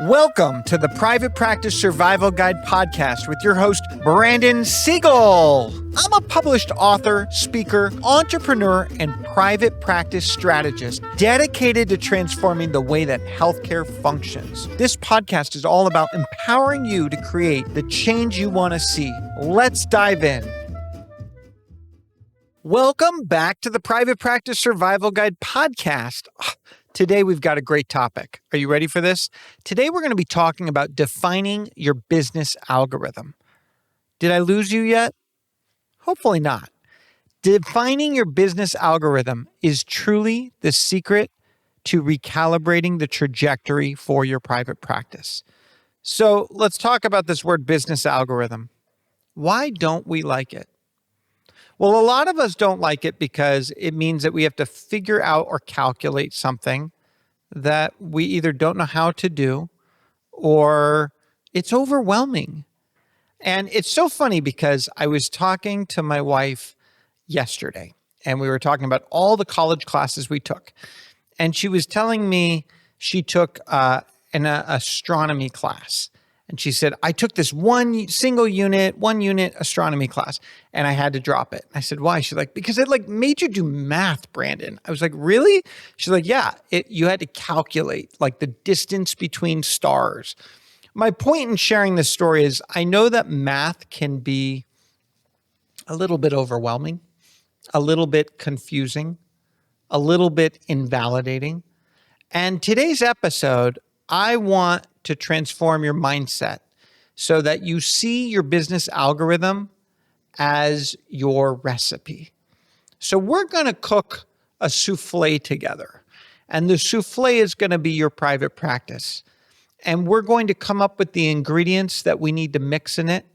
Welcome to the Private Practice Survival Guide podcast with your host, Brandon Seigel. I'm a published author, speaker, entrepreneur, and private practice strategist dedicated to transforming the way that healthcare functions. This podcast is all about empowering you to create the change you want to see. Let's dive in. Welcome back to the Private Practice Survival Guide podcast. Today, we've got a great topic. Are you ready for this? Today, we're going to be talking about defining your business algorithm. Did I lose you yet? Hopefully not. Defining your business algorithm is truly the secret to recalibrating the trajectory for your private practice. So let's talk about this word business algorithm. Why don't we like it? Well, a lot of us don't like it because it means that we have to figure out or calculate something that we either don't know how to do or it's overwhelming. And it's so funny because I was talking to my wife yesterday and we were talking about all the college classes we took. And she was telling me she took an astronomy class. And she said, I took this one unit astronomy class, and I had to drop it. I said, why? She's like, because it made you do math, Brandon. I was like, really? She's like, yeah, you had to calculate the distance between stars. My point in sharing this story is I know that math can be a little bit overwhelming, a little bit confusing, a little bit invalidating. And today's episode, I want to transform your mindset so that you see your business algorithm as your recipe. So we're going to cook a souffle together, and the souffle is going to be your private practice. And we're going to come up with the ingredients that we need to mix in it.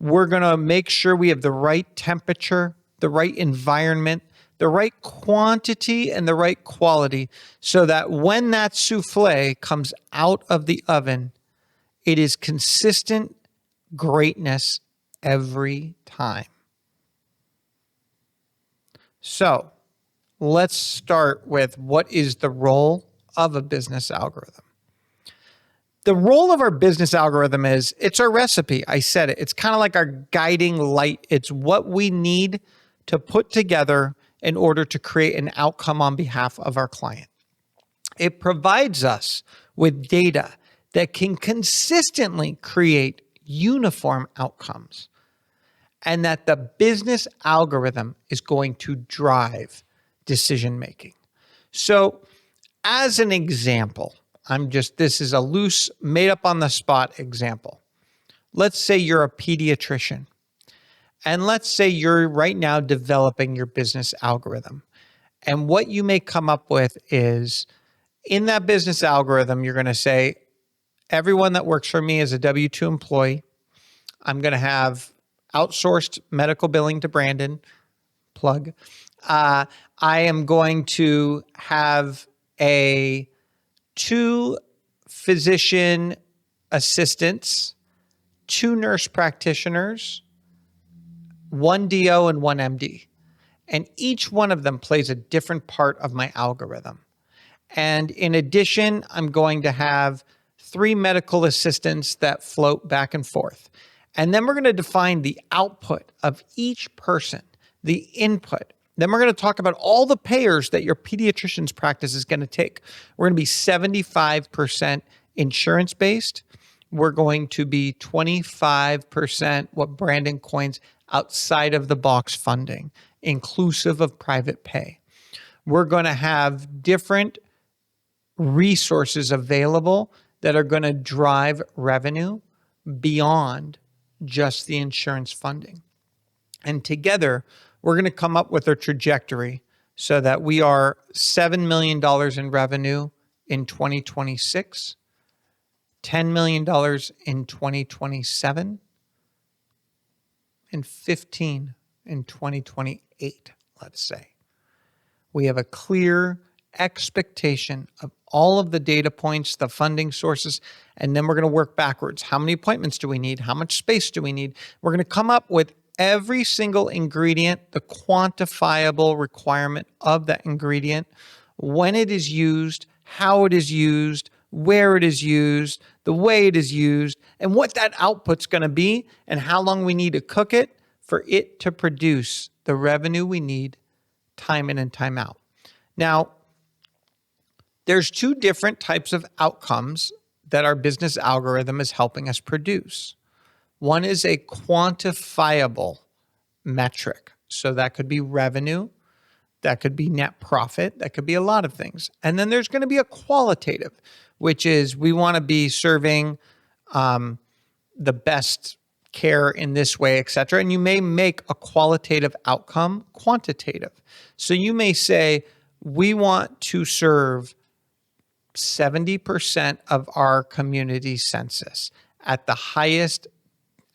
We're going to make sure we have the right temperature, the right environment, the right quantity, and the right quality so that when that souffle comes out of the oven, it is consistent greatness every time. So let's start with what is the role of a business algorithm. The role of our business algorithm is it's our recipe. I said it. It's kind of like our guiding light. It's what we need to put together in order to create an outcome on behalf of our client. It provides us with data that can consistently create uniform outcomes, and that the business algorithm is going to drive decision making. So as an example, this is a loose, made up on the spot example. Let's say you're a pediatrician. And let's say you're right now developing your business algorithm. And what you may come up with is, in that business algorithm, you're going to say, everyone that works for me is a W-2 employee. I'm going to have outsourced medical billing to Brandon, plug. I am going to have 2 physician assistants, 2 nurse practitioners, 1 DO and 1 MD. And each one of them plays a different part of my algorithm. And in addition, I'm going to have 3 medical assistants that float back and forth. And then we're going to define the output of each person, the input. Then we're going to talk about all the payers that your pediatrician's practice is going to take. We're going to be 75% insurance-based. We're going to be 25% what Brandon coins outside of the box funding, inclusive of private pay. We're going to have different resources available that are going to drive revenue beyond just the insurance funding. And together, we're going to come up with a trajectory so that we are $7 million in revenue in 2026, $10 million in 2027, and 15 in 2028, let's say. We have a clear expectation of all of the data points, the funding sources, and then we're going to work backwards. How many appointments do we need? How much space do we need? We're going to come up with every single ingredient, the quantifiable requirement of that ingredient, when it is used, how it is used, where it is used, the way it is used, and what that output's going to be, and how long we need to cook it for it to produce the revenue we need time in and time out. Now, there's two different types of outcomes that our business algorithm is helping us produce. One is a quantifiable metric. So that could be revenue, that could be net profit, that could be a lot of things. And then there's going to be a qualitative, which is we want to be serving the best care in this way, et cetera. And you may make a qualitative outcome quantitative. So you may say, we want to serve 70% of our community census at the highest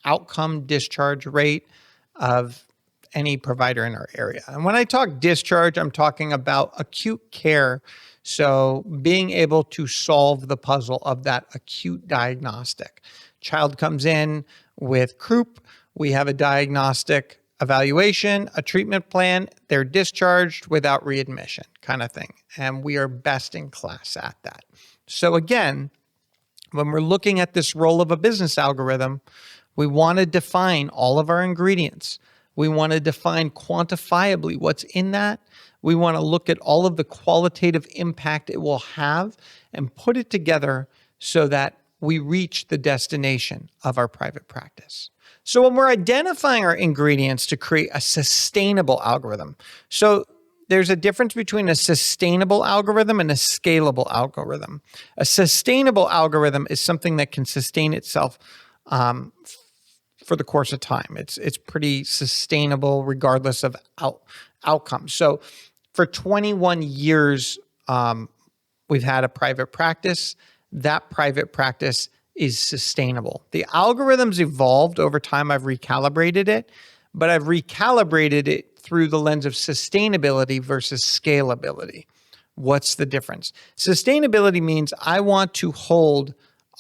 outcome discharge rate of any provider in our area. And when I talk discharge, I'm talking about acute care. So being able to solve the puzzle of that acute diagnostic. Child comes in with croup, we have a diagnostic evaluation, a treatment plan, they're discharged without readmission kind of thing. And we are best in class at that. So again, when we're looking at this role of a business algorithm, we want to define all of our ingredients. We want to define quantifiably what's in that. We want to look at all of the qualitative impact it will have and put it together so that we reach the destination of our private practice. So when we're identifying our ingredients to create a sustainable algorithm, so there's a difference between a sustainable algorithm and a scalable algorithm. A sustainable algorithm is something that can sustain itself for the course of time. It's pretty sustainable regardless of outcomes. So for 21 years, we've had a private practice. That private practice is sustainable. The algorithm's evolved over time. I've recalibrated it, but I've recalibrated it through the lens of sustainability versus scalability. What's the difference? Sustainability means I want to hold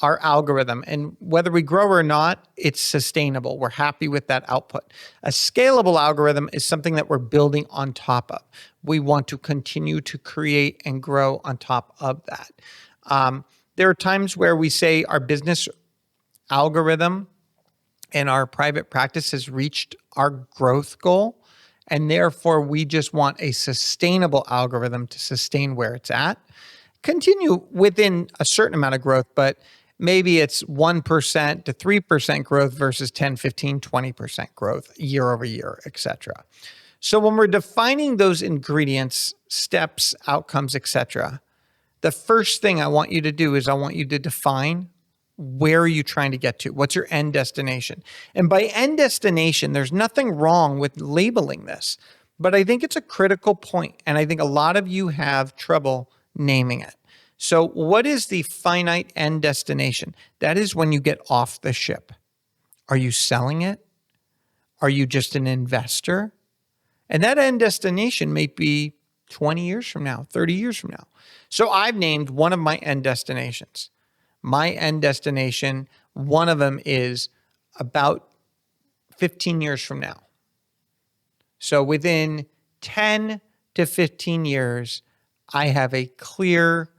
our algorithm, and whether we grow or not, it's sustainable. We're happy with that output. A scalable algorithm is something that we're building on top of. We want to continue to create and grow on top of that. There are times where we say our business algorithm and our private practice has reached our growth goal, and therefore we just want a sustainable algorithm to sustain where it's at. Continue within a certain amount of growth, but maybe it's 1% to 3% growth versus 10, 15, 20% growth year over year, et cetera. So when we're defining those ingredients, steps, outcomes, et cetera, the first thing I want you to do is I want you to define where are you trying to get to? What's your end destination? And by end destination, there's nothing wrong with labeling this, but I think it's a critical point, and I think a lot of you have trouble naming it. So what is the finite end destination? That is when you get off the ship. Are you selling it? Are you just an investor? And that end destination may be 20 years from now, 30 years from now. So I've named one of my end destinations. My end destination, one of them is about 15 years from now. So within 10 to 15 years, I have a clear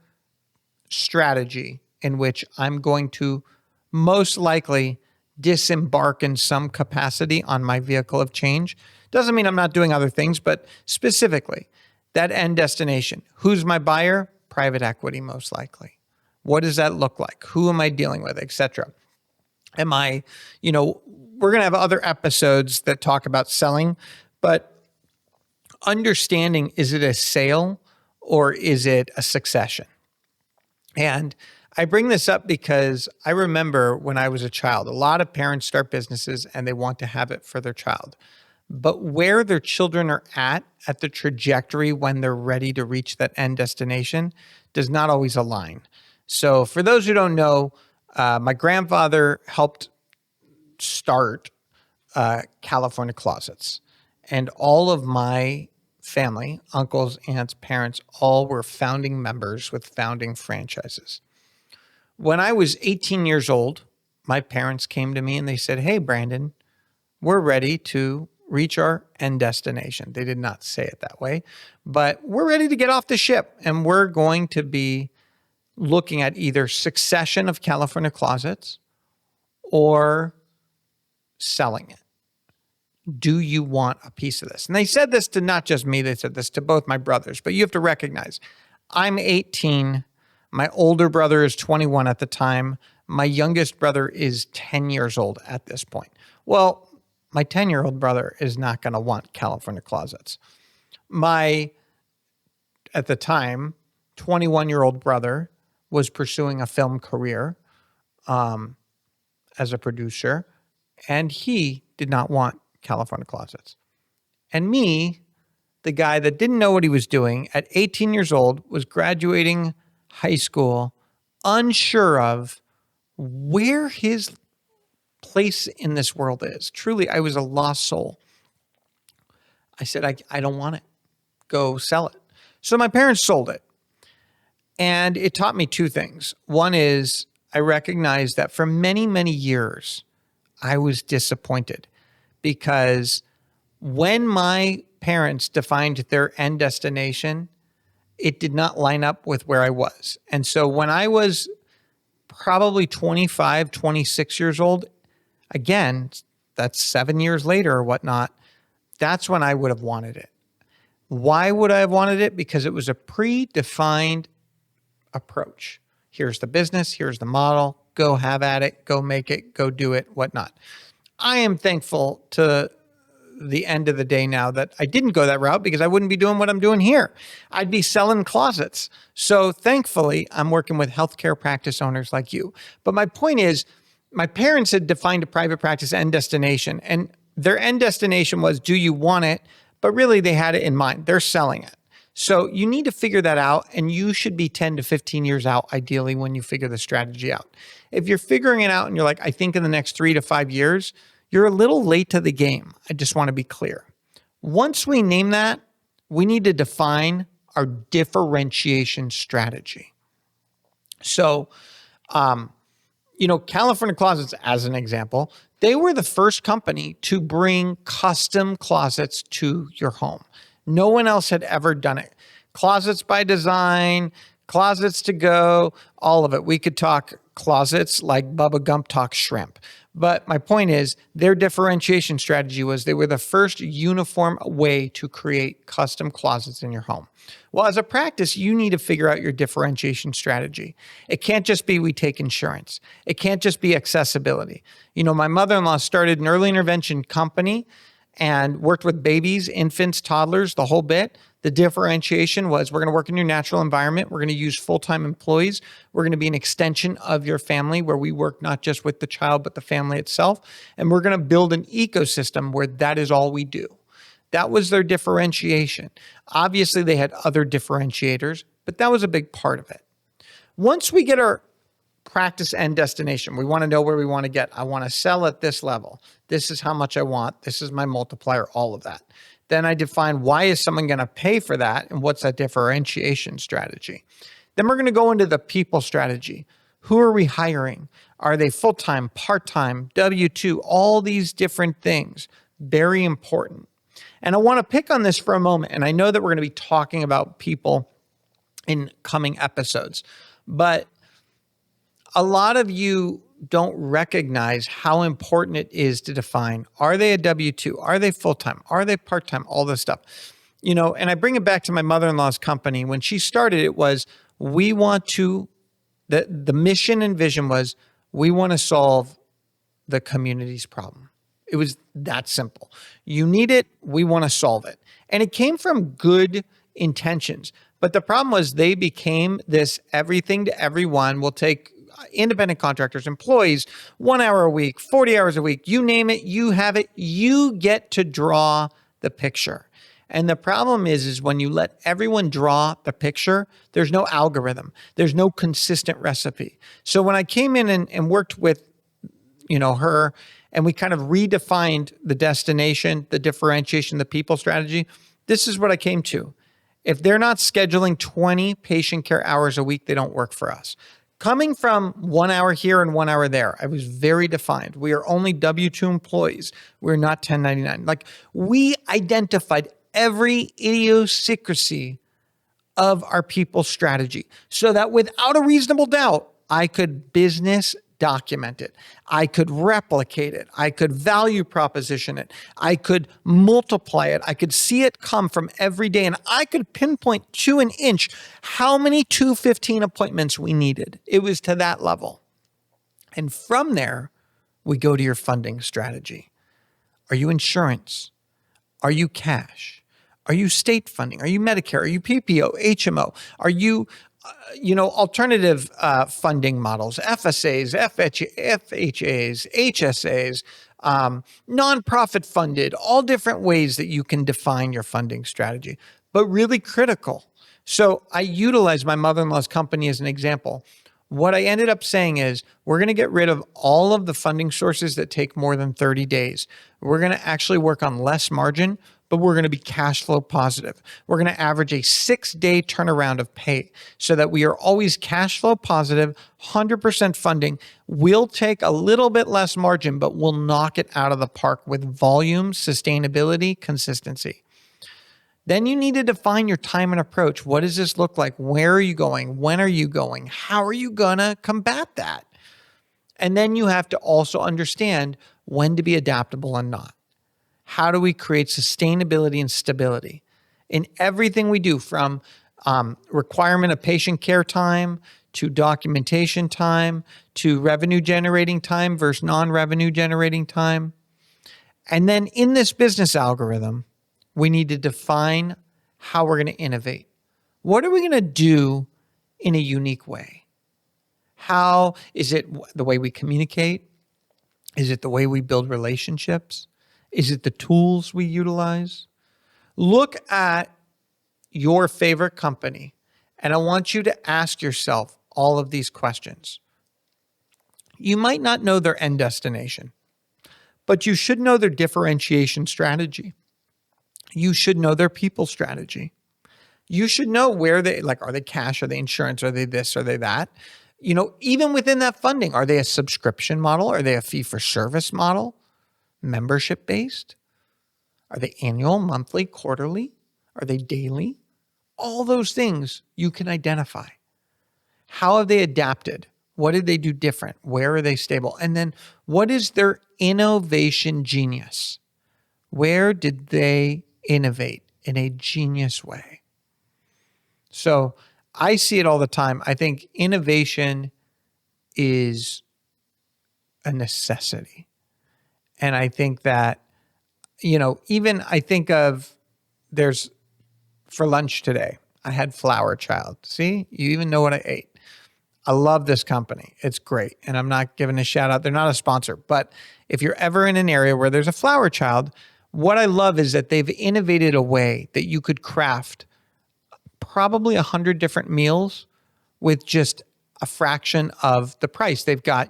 strategy in which I'm going to most likely disembark in some capacity on my vehicle of change. Doesn't mean I'm not doing other things, but specifically, that end destination. Who's my buyer? Private equity, most likely. What does that look like? Who am I dealing with, et cetera? Am I, we're going to have other episodes that talk about selling, but understanding, is it a sale or is it a succession? And I bring this up because I remember when I was a child, a lot of parents start businesses and they want to have it for their child. But where their children are at the trajectory when they're ready to reach that end destination does not always align. So for those who don't know, my grandfather helped start California Closets. And all of my family, uncles, aunts, parents, all were founding members with founding franchises. When I was 18 years old, my parents came to me and they said, "Hey, Brandon, we're ready to reach our end destination." They did not say it that way, but we're ready to get off the ship and we're going to be looking at either succession of California closets or selling it. Do you want a piece of this? And they said this to not just me, they said this to both my brothers, but you have to recognize I'm 18. My older brother is 21 at the time. My youngest brother is 10 years old at this point. Well, my 10-year-old brother is not going to want California closets. My, at the time, 21-year-old brother was pursuing a film career as a producer, and he did not want California closets. And me, the guy that didn't know what he was doing at 18 years old, was graduating high school, unsure of where his place in this world is. Truly, I was a lost soul. I said, I don't want it. Go sell it. So my parents sold it. And it taught me two things. One is I recognized that for many, many years, I was disappointed because when my parents defined their end destination, it did not line up with where I was. And so when I was probably 25, 26 years old, again, that's 7 years later or whatnot, that's when I would have wanted it. Why would I have wanted it? Because it was a predefined approach. Here's the business, here's the model, go have at it, go make it, go do it, whatnot. I am thankful to the end of the day now that I didn't go that route because I wouldn't be doing what I'm doing here. I'd be selling closets. So thankfully, I'm working with healthcare practice owners like you. But my point is, my parents had defined a private practice end destination, and their end destination was, do you want it? But really, they had it in mind. They're selling it. So you need to figure that out, and you should be 10 to 15 years out, ideally, when you figure the strategy out. If you're figuring it out and you're like, I think in the next 3 to 5 years, you're a little late to the game. I just want to be clear. Once we name that, we need to define our differentiation strategy. So, California Closets, as an example, they were the first company to bring custom closets to your home. No one else had ever done it. Closets by design, closets to go, all of it. We could talk closets like Bubba Gump talks shrimp. But my point is, their differentiation strategy was they were the first uniform way to create custom closets in your home. Well, as a practice, you need to figure out your differentiation strategy. It can't just be we take insurance. It can't just be accessibility. My mother-in-law started an early intervention company and worked with babies, infants, toddlers, the whole bit. The differentiation was we're going to work in your natural environment. We're going to use full-time employees. We're going to be an extension of your family where we work not just with the child, but the family itself. And we're going to build an ecosystem where that is all we do. That was their differentiation. Obviously, they had other differentiators, but that was a big part of it. Once we get our practice end destination, we want to know where we want to get. I want to sell at this level. This is how much I want. This is my multiplier, all of that. Then I define why is someone going to pay for that and what's that differentiation strategy. Then we're going to go into the people strategy. Who are we hiring? Are they full-time, part-time, W-2, all these different things? Very important. And I want to pick on this for a moment. And I know that we're going to be talking about people in coming episodes, but a lot of you don't recognize how important it is to define, are they a W-2? Are they full-time? Are they part-time? All this stuff. And I bring it back to my mother-in-law's company. When she started, it was, the mission and vision was, we want to solve the community's problem. It was that simple. You need it, we want to solve it. And it came from good intentions. But the problem was they became this everything to everyone. We'll take independent contractors, employees, 1 hour a week, 40 hours a week, you name it, you have it, you get to draw the picture. And the problem is when you let everyone draw the picture, there's no algorithm, there's no consistent recipe. So when I came in and worked with, her, and we kind of redefined the destination, the differentiation, the people strategy, this is what I came to. If they're not scheduling 20 patient care hours a week, they don't work for us. Coming from 1 hour here and 1 hour there, I was very defined. We are only W-2 employees. We're not 1099. We identified every idiosyncrasy of our people strategy so that without a reasonable doubt, I could business document it. I could replicate it. I could value proposition it. I could multiply it. I could see it come from every day. And I could pinpoint to an inch how many 215 appointments we needed. It was to that level. And from there, we go to your funding strategy. Are you insurance? Are you cash? Are you state funding? Are you Medicare? Are you PPO, HMO? Are you, alternative funding models, FSAs, FHAs, HSAs, nonprofit funded, all different ways that you can define your funding strategy, but really critical. So I utilize my mother-in-law's company as an example. What I ended up saying is we're going to get rid of all of the funding sources that take more than 30 days. We're going to actually work on less margin, but we're going to be cash flow positive. We're going to average a 6-day turnaround of pay so that we are always cash flow positive, 100% funding. We'll take a little bit less margin, but we'll knock it out of the park with volume, sustainability, consistency. Then you need to define your time and approach. What does this look like? Where are you going? When are you going? How are you going to combat that? And then you have to also understand when to be adaptable and not. How do we create sustainability and stability in everything we do, from requirement of patient care time to documentation time to revenue generating time versus non-revenue generating time? And then in this business algorithm, we need to define how we're going to innovate. What are we going to do in a unique way? How is it the way we communicate? Is it the way we build relationships? Is it the tools we utilize? Look at your favorite company, and I want you to ask yourself all of these questions. You might not know their end destination, but you should know their differentiation strategy. You should know their people strategy. You should know where they, are they cash? Are they insurance? Are they this? Are they that? Even within that funding, are they a subscription model? Are they a fee for service model? Membership based? Are they annual, monthly, quarterly? Are they daily? All those things you can identify. How have they adapted? What did they do different? Where are they stable? And then what is their innovation genius? Where did they innovate in a genius way? So I see it all the time. I think innovation is a necessity. And I think that, even I think of for lunch today, I had Flower Child. See, you even know what I ate. I love this company. It's great. And I'm not giving a shout out. They're not a sponsor. But if you're ever in an area where there's a Flower Child, what I love is that they've innovated a way that you could craft probably 100 different meals with just a fraction of the price. They've got,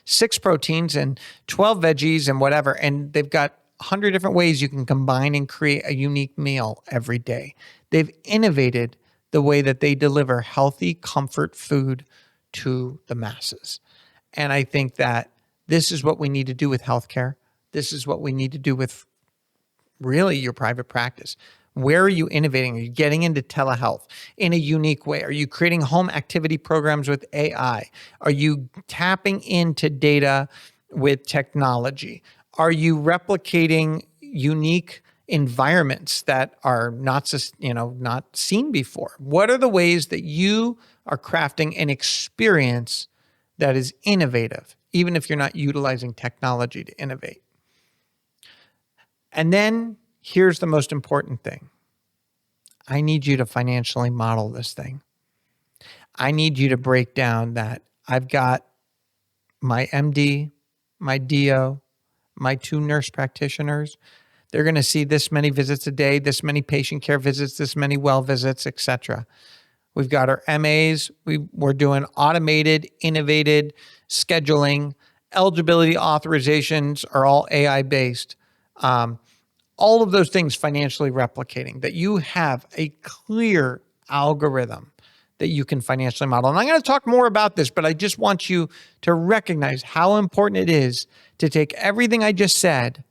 6 proteins and 12 veggies and whatever, and they've got 100 different ways you can combine and create a unique meal every day. They've innovated the way that they deliver healthy comfort food to the masses. And I think that this is what we need to do with healthcare. This is what we need to do with really your private practice. Where are you innovating? Are you getting into telehealth in a unique way? Are you creating home activity programs with AI? Are you tapping into data with technology? Are you replicating unique environments that are not seen before? What are the ways that you are crafting an experience that is innovative, even if you're not utilizing technology to innovate? And then here's the most important thing. I need you to financially model this thing. I need you to break down that I've got my MD, my DO, my 2 nurse practitioners. They're going to see this many visits a day, this many patient care visits, this many well visits, etc. We've got our MAs. We're doing automated, innovated scheduling. Eligibility authorizations are all AI-based. All of those things financially replicating, that you have a clear algorithm that you can financially model. And I'm going to talk more about this, but I just want you to recognize how important it is to take everything I just said,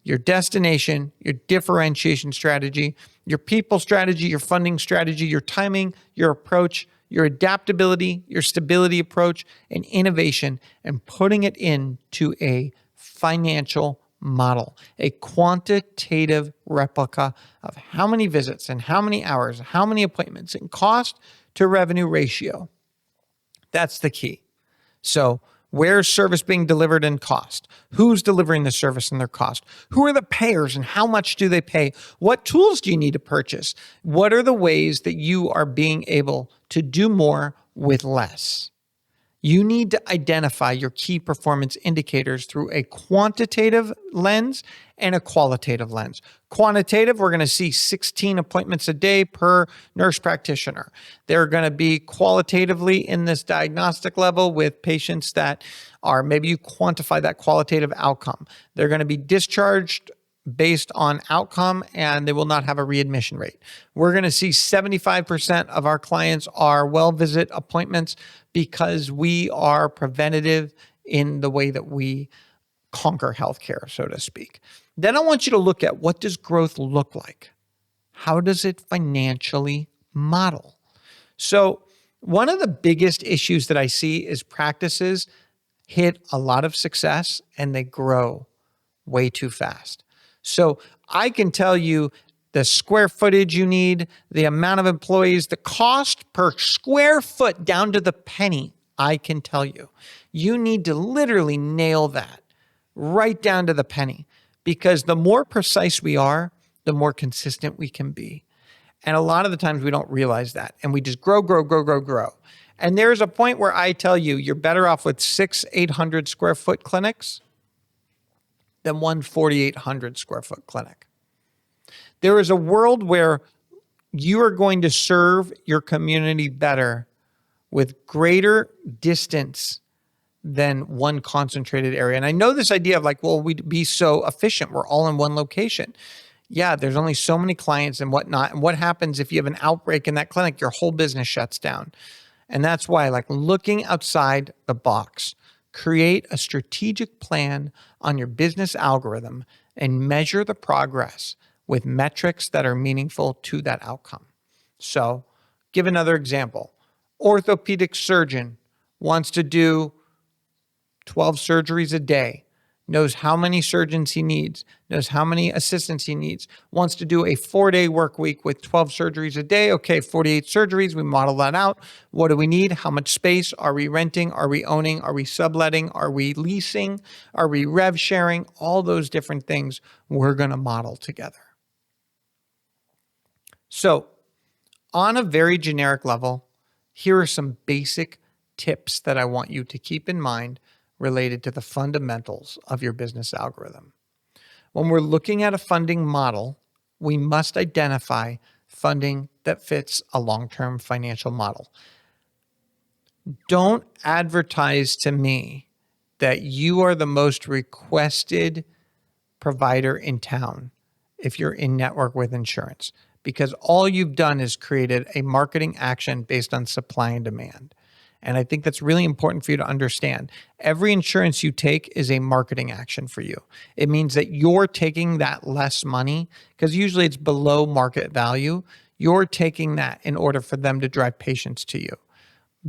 your destination, your differentiation strategy, your people strategy, your funding strategy, your timing, your approach, your adaptability, your stability approach, and innovation, and putting it into a financial model, a quantitative replica of how many visits and how many hours, how many appointments, and cost to revenue ratio. That's the key. So where's service being delivered and cost? Who's delivering the service and their cost? Who are the payers and how much do they pay? What tools do you need to purchase? What are the ways that you are being able to do more with less? You need to identify your key performance indicators through a quantitative lens and a qualitative lens. Quantitative, we're going to see 16 appointments a day per nurse practitioner. They're going to be qualitatively in this diagnostic level with patients that are, maybe you quantify that qualitative outcome. They're going to be discharged based on outcome, and they will not have a readmission rate. We're going to see 75% of our clients are well visit appointments because we are preventative in the way that we conquer healthcare, so to speak. Then I want you to look at, what does growth look like? How does it financially model? So one of the biggest issues that I see is practices hit a lot of success and they grow way too fast. So I can tell you the square footage you need, the amount of employees, the cost per square foot down to the penny. I can tell you. You need to literally nail that right down to the penny, because the more precise we are, the more consistent we can be. And a lot of the times we don't realize that, and we just grow. And there's a point where I tell you, you're better off with 800 square foot clinics than one 4,800 square foot clinic. There is a world where you are going to serve your community better with greater distance than one concentrated area. And I know this idea of like, well, we'd be so efficient. We're all in one location. Yeah, there's only so many clients and whatnot. And what happens if you have an outbreak in that clinic? Your whole business shuts down. And that's why, like, looking outside the box, create a strategic plan on your business algorithm and measure the progress with metrics that are meaningful to that outcome. So, give another example. Orthopedic surgeon wants to do 12 surgeries a day, knows how many surgeons he needs, knows how many assistants he needs, wants to do a 4-day work week with 12 surgeries a day. Okay, 48 surgeries, we model that out. What do we need? How much space? Are we renting? Are we owning? Are we subletting? Are we leasing? Are we rev sharing? All those different things we're going to model together. So, on a very generic level, here are some basic tips that I want you to keep in mind related to the fundamentals of your business algorithm. When we're looking at a funding model, we must identify funding that fits a long-term financial model. Don't advertise to me that you are the most requested provider in town if you're in network with insurance, because all you've done is created a marketing action based on supply and demand. And I think that's really important for you to understand. Every insurance you take is a marketing action for you. It means that you're taking that less money, because usually it's below market value. You're taking that in order for them to drive patients to you.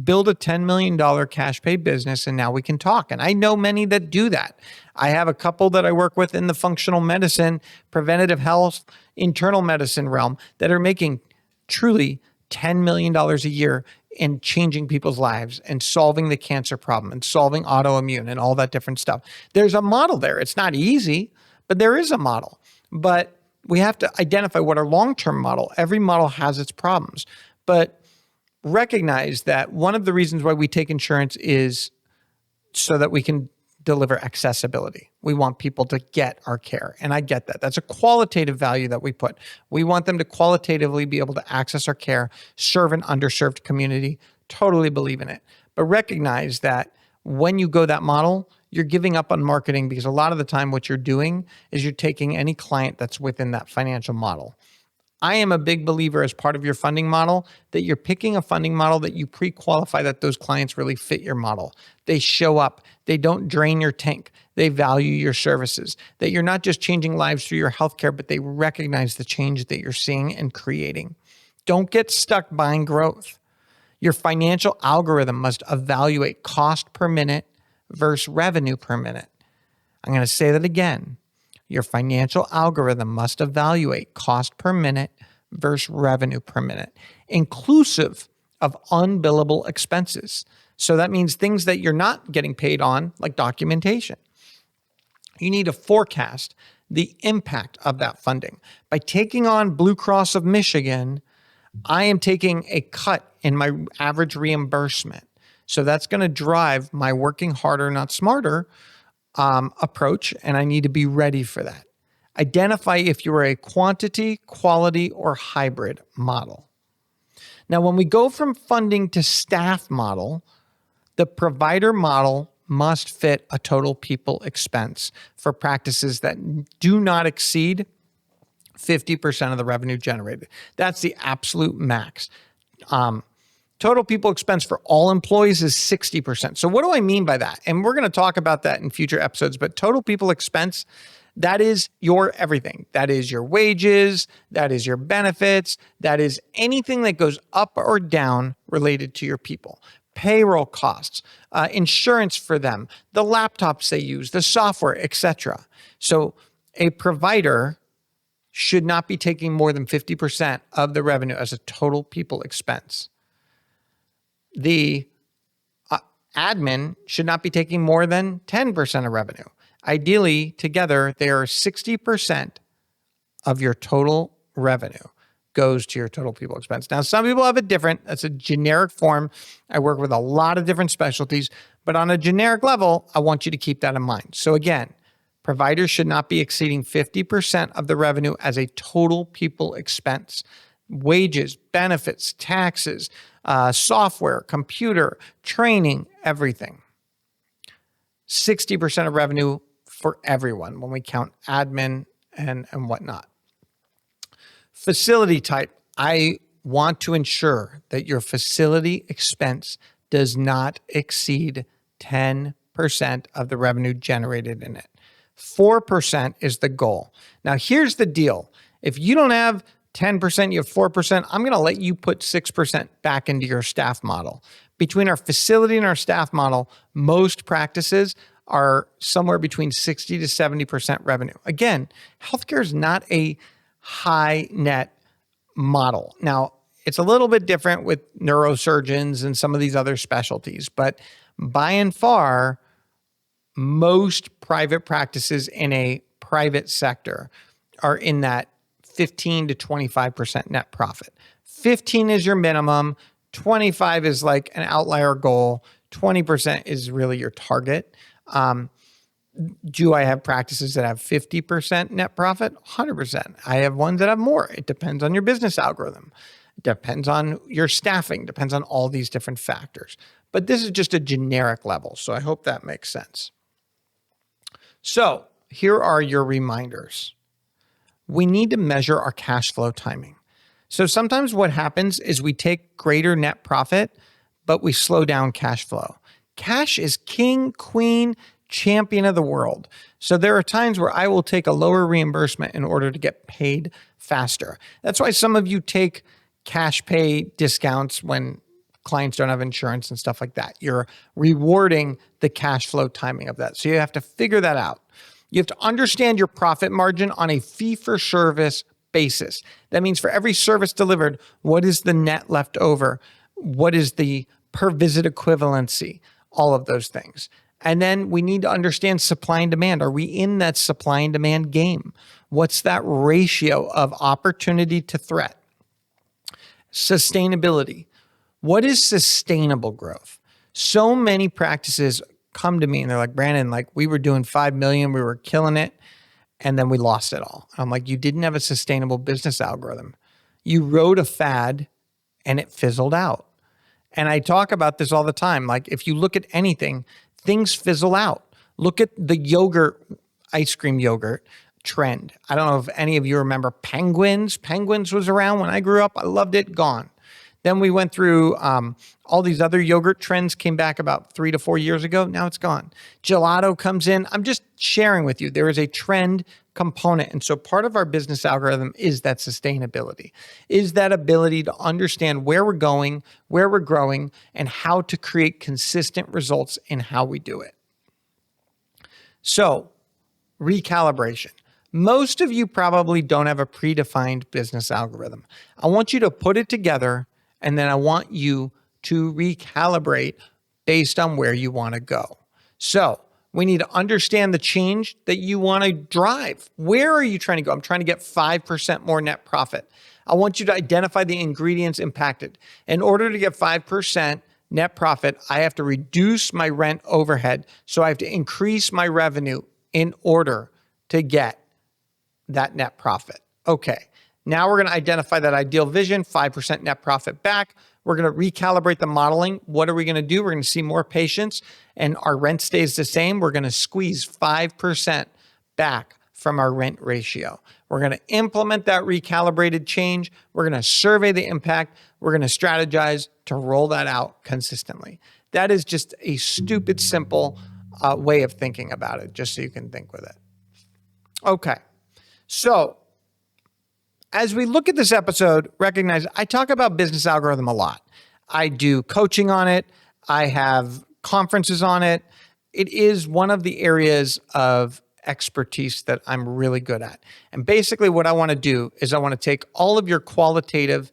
Build a $10 million cash pay business, and now we can talk. And I know many that do that. I have a couple that I work with in the functional medicine, preventative health, internal medicine realm that are making truly $10 million a year in changing people's lives and solving the cancer problem and solving autoimmune and all that different stuff. There's a model there. It's not easy, but there is a model. But we have to identify what our long-term model. Every model has its problems. But recognize that one of the reasons why we take insurance is so that we can deliver accessibility. We want people to get our care. And I get that. That's a qualitative value that we put. We want them to qualitatively be able to access our care, serve an underserved community. Totally believe in it. But recognize that when you go that model, you're giving up on marketing, because a lot of the time what you're doing is you're taking any client that's within that financial model. I am a big believer as part of your funding model that you're picking a funding model that you pre-qualify that those clients really fit your model. They show up. They don't drain your tank. They value your services. That you're not just changing lives through your healthcare, but they recognize the change that you're seeing and creating. Don't get stuck buying growth. Your financial algorithm must evaluate cost per minute versus revenue per minute. I'm going to say that again. Your financial algorithm must evaluate cost per minute versus revenue per minute, inclusive of unbillable expenses. So that means things that you're not getting paid on, like documentation. You need to forecast the impact of that funding. By taking on Blue Cross of Michigan, I am taking a cut in my average reimbursement. So that's going to drive my working harder, not smarter approach, and I need to be ready for that. Identify if you're a quantity, quality, or hybrid model. Now, when we go from funding to staff model, the provider model must fit a total people expense for practices that do not exceed 50% of the revenue generated. That's the absolute max. Total people expense for all employees is 60%. So what do I mean by that? And we're going to talk about that in future episodes, but total people expense, that is your everything. That is your wages, that is your benefits, that is anything that goes up or down related to your people. Payroll costs, insurance for them, the laptops they use, the software, etc. So a provider should not be taking more than 50% of the revenue as a total people expense. The admin should not be taking more than 10% of revenue. Ideally, together, they are 60% of your total revenue goes to your total people expense. Now, some people have it different. That's a generic form. I work with a lot of different specialties, but on a generic level, I want you to keep that in mind. So again, providers should not be exceeding 50% of the revenue as a total people expense. Wages, benefits, taxes, software, computer, training, everything. 60% of revenue for everyone when we count admin and whatnot. Facility type, I want to ensure that your facility expense does not exceed 10% of the revenue generated in it. 4% is the goal. Now, here's the deal. If you don't have 10%, you have 4%, I'm going to let you put 6% back into your staff model. Between our facility and our staff model, most practices are somewhere between 60 to 70% revenue. Again, healthcare is not a high net model. Now, it's a little bit different with neurosurgeons and some of these other specialties, but by and far, most private practices in a private sector are in that 15 to 25% net profit. 15 is your minimum. 25 is like an outlier goal. 20% is really your target. Do I have practices that have 50% net profit? 100%. I have ones that have more. It depends on your business algorithm. It depends on your staffing. Depends on all these different factors. But this is just a generic level. So I hope that makes sense. So here are your reminders. We need to measure our cash flow timing. So sometimes what happens is we take greater net profit, but we slow down cash flow. Cash is king, queen, champion of the world. So there are times where I will take a lower reimbursement in order to get paid faster. That's why some of you take cash pay discounts when clients don't have insurance and stuff like that. You're rewarding the cash flow timing of that. So you have to figure that out. You have to understand your profit margin on a fee-for-service basis. That means for every service delivered, what is the net left over? What is the per visit equivalency? All of those things. And then we need to understand supply and demand. Are we in that supply and demand game? What's that ratio of opportunity to threat? Sustainability. What is sustainable growth? So many practices come to me and they're like, Brandon, like we were doing 5 million, we were killing it, and then we lost it all. I'm like, you didn't have a sustainable business algorithm. You rode a fad and it fizzled out. And I talk about this all the time. Like if you look at anything, things fizzle out. Look at the yogurt, ice cream yogurt. trend. I don't know if any of you remember penguins. Penguins was around when I grew up. I loved it. Gone. Then we went through all these other yogurt trends, came back about 3 to 4 years ago. Now it's gone. Gelato comes in. I'm just sharing with you. There is a trend component. And so part of our business algorithm is that sustainability, is that ability to understand where we're going, where we're growing, and how to create consistent results in how we do it. So, recalibration. Most of you probably don't have a predefined business algorithm. I want you to put it together, and then I want you to recalibrate based on where you want to go. So we need to understand the change that you want to drive. Where are you trying to go? I'm trying to get 5% more net profit. I want you to identify the ingredients impacted. In order to get 5% net profit, I have to reduce my rent overhead. So I have to increase my revenue in order to get that net profit. Okay, now we're going to identify that ideal vision, 5% net profit back. We're going to recalibrate the modeling. What are we going to do? We're going to see more patients and our rent stays the same. We're going to squeeze 5% back from our rent ratio. We're going to implement that recalibrated change. We're going to survey the impact. We're going to strategize to roll that out consistently. That is just a stupid, simple way of thinking about it, just so you can think with it. Okay, so as we look at this episode, recognize I talk about business algorithm a lot. I do coaching on it. I have conferences on it. It is one of the areas of expertise that I'm really good at. And basically what I want to do is I want to take all of your qualitative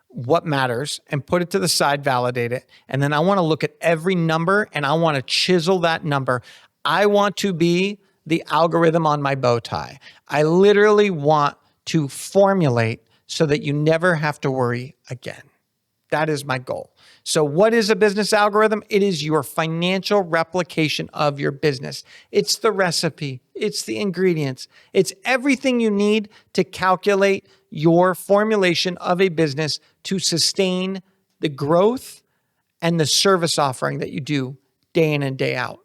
what matters and put it to the side, validate it. And then I want to look at every number and I want to chisel that number. I want to be the algorithm on my bow tie. I literally want to formulate so that you never have to worry again. That is my goal. So what is a business algorithm? It is your financial replication of your business. It's the recipe. It's the ingredients. It's everything you need to calculate your formulation of a business to sustain the growth and the service offering that you do day in and day out.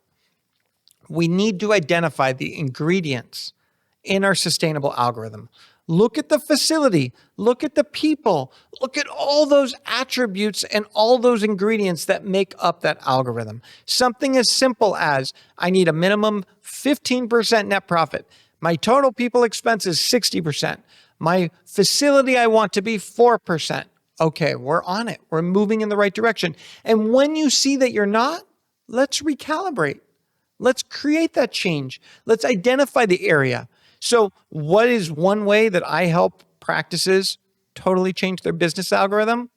We need to identify the ingredients in our sustainable algorithm. Look at the facility, look at the people, look at all those attributes and all those ingredients that make up that algorithm. Something as simple as I need a minimum 15% net profit. My total people expense is 60%. My facility I want to be 4%. Okay, we're on it. We're moving in the right direction. And when you see that you're not, let's recalibrate. Let's create that change. Let's identify the area. So what is one way that I help practices totally change their business algorithm?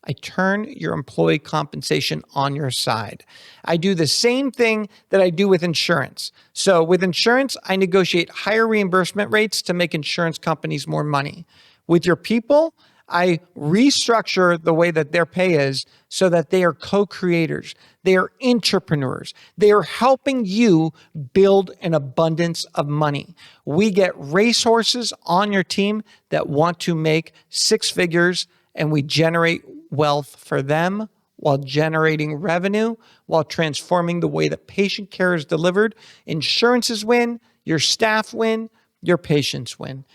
I turn your employee compensation on your side. I do the same thing that I do with insurance. So with insurance, I negotiate higher reimbursement rates to make insurance companies more money. With your people, I restructure the way that their pay is so that they are co-creators. They are entrepreneurs. They are helping you build an abundance of money. We get racehorses on your team that want to make 6 figures, and we generate wealth for them while generating revenue, while transforming the way that patient care is delivered. Insurances win, your staff win, your patients win.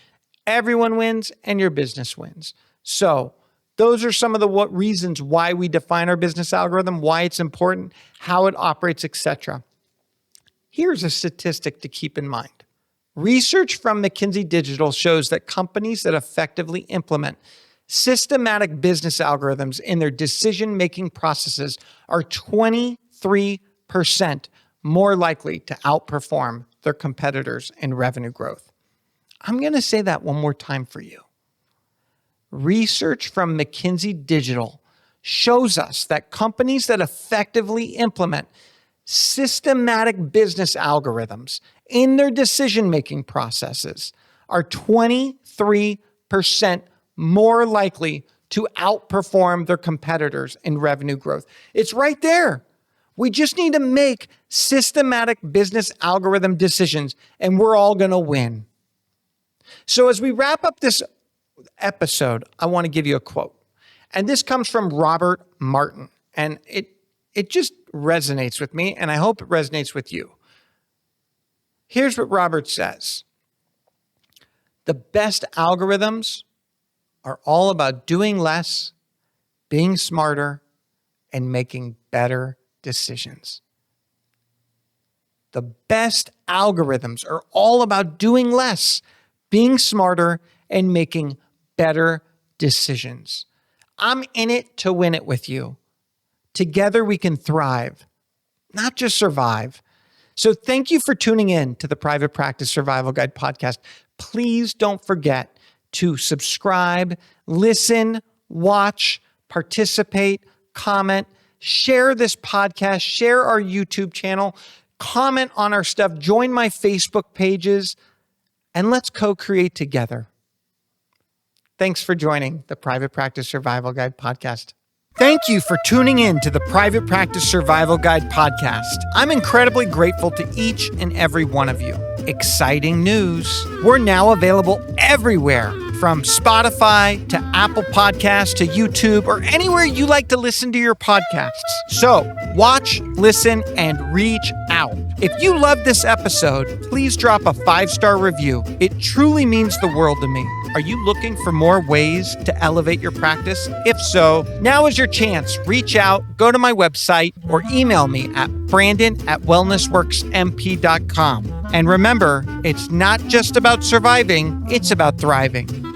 Everyone wins, and your business wins. So those are some of the reasons why we define our business algorithm, why it's important, how it operates, etc. Here's a statistic to keep in mind. Research from McKinsey Digital shows that companies that effectively implement systematic business algorithms in their decision-making processes are 23% more likely to outperform their competitors in revenue growth. I'm going to say that one more time for you. Research from McKinsey Digital shows us that companies that effectively implement systematic business algorithms in their decision-making processes are 23% more likely to outperform their competitors in revenue growth. It's right there. We just need to make systematic business algorithm decisions, and we're all going to win. So as we wrap up this episode, I want to give you a quote. And this comes from Robert Martin. And it just resonates with me, and I hope it resonates with you. Here's what Robert says. The best algorithms are all about doing less, being smarter, and making better decisions. The best algorithms are all about doing less, being smarter, and making better decisions. I'm in it to win it with you. Together we can thrive, not just survive. So thank you for tuning in to the Private Practice Survival Guide podcast. Please don't forget to subscribe, listen, watch, participate, comment, share this podcast, share our YouTube channel, comment on our stuff, join my Facebook pages, and let's co-create together. Thanks for joining the Private Practice Survival Guide podcast. Thank you for tuning in to the Private Practice Survival Guide podcast. I'm incredibly grateful to each and every one of you. Exciting news. We're now available everywhere, from Spotify to Apple Podcasts to YouTube or anywhere you like to listen to your podcasts. So watch, listen, and reach out. If you love this episode, please drop a 5-star review. It truly means the world to me. Are you looking for more ways to elevate your practice? If so, now is your chance. Reach out, go to my website, or email me at brandon@wellnessworksmp.com. And remember, it's not just about surviving, it's about thriving.